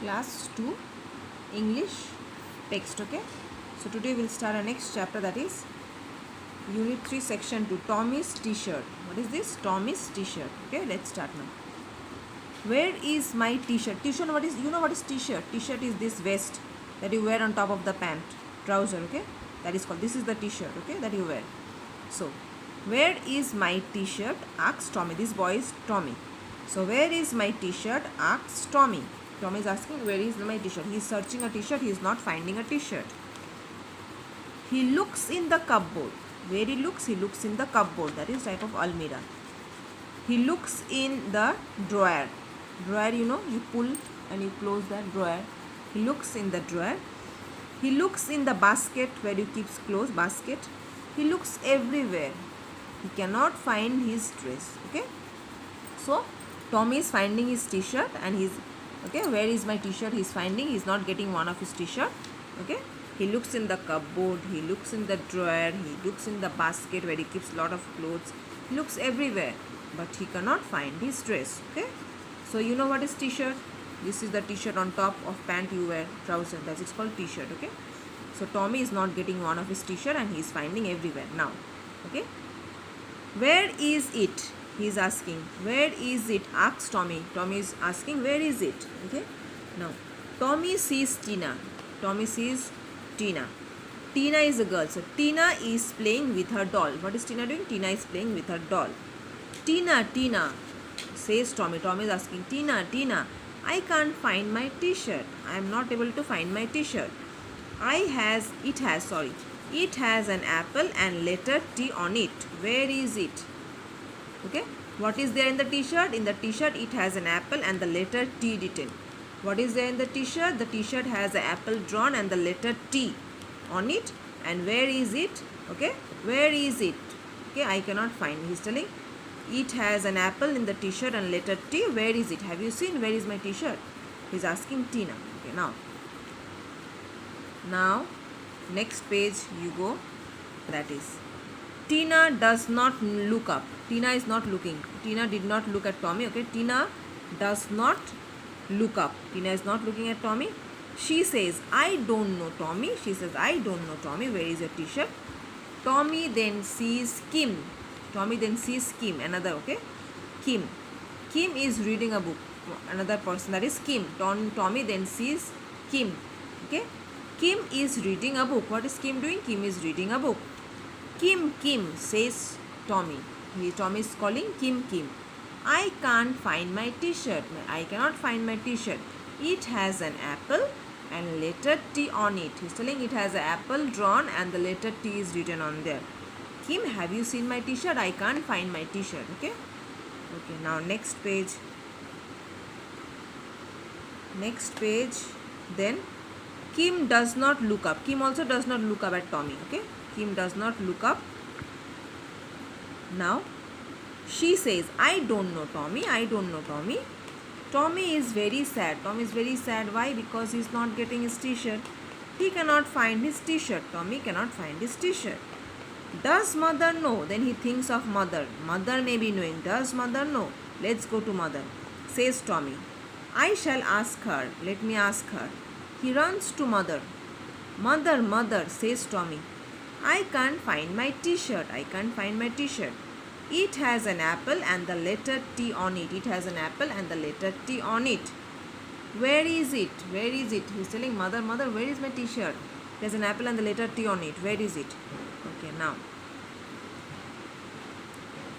Class 2 English text. Okay, so today we'll start our next chapter, that is Unit 3 Section 2, Tommy's t-shirt. What is this? Tommy's t-shirt. Okay, let's start now. Where is my t-shirt? T-shirt, what is, you know what is t-shirt? T-shirt is this vest that you wear on top of the pant, trouser. Okay, that is called, this is the t-shirt, okay, that you wear. So where is my t-shirt? Asks Tommy. This boy is Tommy. So where is my t-shirt? Asks Tommy. Tommy is asking where is my t-shirt. He is searching a t-shirt. He is not finding a t-shirt. He looks in the cupboard. Where he looks? He looks in the cupboard. That is type of almirah. He looks in the drawer. Drawer, you know, you pull and you close that drawer. He looks in the drawer. He looks in the basket where you keep clothes, basket. He looks everywhere. He cannot find his dress. Okay, so Tommy is finding his t-shirt and he's, okay, where is my t-shirt? He's finding, he's not getting one of his t-shirt. Okay, he looks in the cupboard, he looks in the drawer, he looks in the basket where he keeps lot of clothes. He looks everywhere, but he cannot find his dress. Okay, so you know what is t-shirt? This is the t-shirt on top of pant you wear, trouser, that is called t-shirt. Okay, so Tommy is not getting one of his t-shirt and he is finding everywhere now. Okay, where is it? He is asking, where is it? Asks Tommy. Tommy is asking, where is it? Okay, now Tommy sees Tina. Tommy sees Tina. Tina is a girl, so Tina is playing with her doll. What is Tina doing? Tina is playing with her doll. Tina, says Tommy. Tommy is asking, Tina, I can't find my t-shirt. I am not able to find my t-shirt. It has an apple and letter T on it. Where is it? Okay, what is there in the t-shirt? In the t-shirt it has an apple and the letter T written. What is there in the t-shirt? The t-shirt has an apple drawn and the letter T on it. And where is it? Okay, where is it? Okay, I cannot find. He's telling it has an apple in the t-shirt and letter T. Where is it? Have you seen? Where is my t-shirt? He's asking Tina. Okay, now next page you go, that is Tina does not look up. Tina is not looking. Tina did not look at Tommy. Okay, Tina does not look up. Tina is not looking at Tommy. She says, I don't know, Tommy. She says, I don't know, Tommy. Where is your t-shirt? Tommy then sees Kim. Tommy then sees Kim. Another, okay, Kim. Kim is reading a book. Another person, that is Kim. Tommy then sees Kim. Okay, Kim is reading a book. What is Kim doing? Kim is reading a book. Kim, says Tommy. Tommy is calling Kim. I can't find my t-shirt. I cannot find my t-shirt. It has an apple and letter T on it. He's telling it has an apple drawn and the letter T is written on there. Kim, have you seen my t-shirt? I can't find my t-shirt. Okay, now next page. Then Kim does not look up. Kim also does not look up at Tommy. Okay, Kim does not look up. Now she says, I don't know, Tommy. I don't know, Tommy. Tommy is very sad. Tommy is very sad. Why? Because he is not getting his t-shirt. He cannot find his t-shirt. Tommy cannot find his t-shirt. Does mother know? Then he thinks of mother. Mother may be knowing. Does mother know? Let's go to mother, says Tommy. I shall ask her. Let me ask her. He runs to mother. Mother, says Tommy. I can't find my t-shirt. I can't find my t-shirt. It has an apple and the letter T on it. It has an apple and the letter T on it. Where is it? Where is it? He's telling mother, where is my t-shirt? There's an apple and the letter T on it. Where is it? Okay, now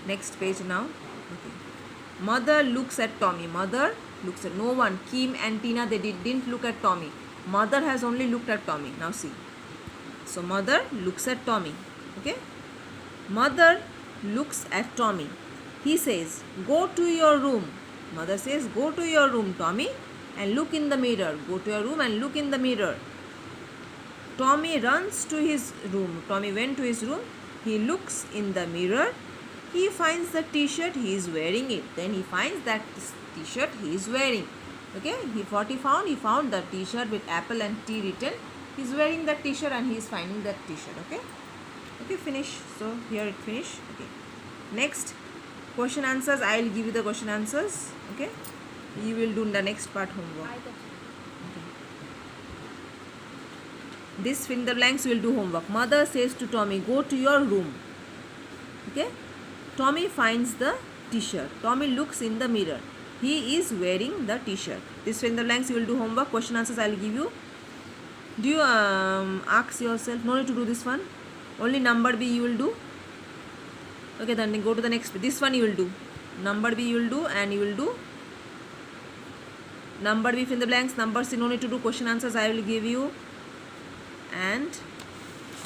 next page now. Okay. Mother looks at Tommy. Mother looks at no one. Kim and Tina, they didn't look at Tommy. Mother has only looked at Tommy. Now see. So mother looks at Tommy. Okay. Mother looks at Tommy. He says, go to your room. Mother says, go to your room, Tommy, and look in the mirror. Go to your room and look in the mirror. Tommy runs to his room. Tommy went to his room. He looks in the mirror. He finds the t-shirt. He is wearing it. Then he finds that t-shirt he is wearing. Okay, what he found? He found the t-shirt with apple and T written. He is wearing that t-shirt and he is finding that t-shirt. Okay, finish. So here it finished. Okay, next question answers. I will give you the question answers. Okay, you will do in the next part homework. this fill in the blanks you will do homework. Mother says to Tommy, go to your room. Okay. Tommy finds the t-shirt. Tommy looks in the mirror. He is wearing the t-shirt. This fill in the blanks you will do homework. Question answers I will give you. Do you ask yourself? No need to do this one. Only number B you will do. Okay, then go to the next. This one you will do. Number B you will do, and you will do number B fill in the blanks. Number C no need to do. Question answers I will give you. And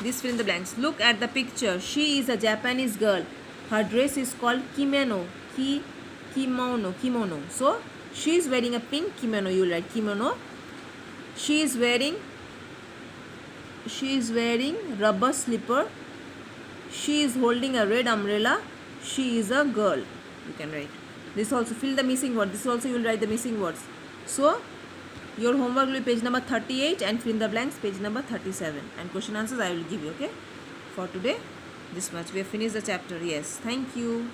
this fill in the blanks. Look at the picture. She is a Japanese girl. Her dress is called kimono. Kimono. So she is wearing a pink kimono. You will write kimono. She is wearing rubber slipper. She is holding a red umbrella. She is a girl. You can write. This also fill the missing word. This also you will write the missing words. So your homework will be page number 38 and fill in the blanks page number 37. And question answers I will give you. Okay. For today, this much. We have finished the chapter. Yes. Thank you.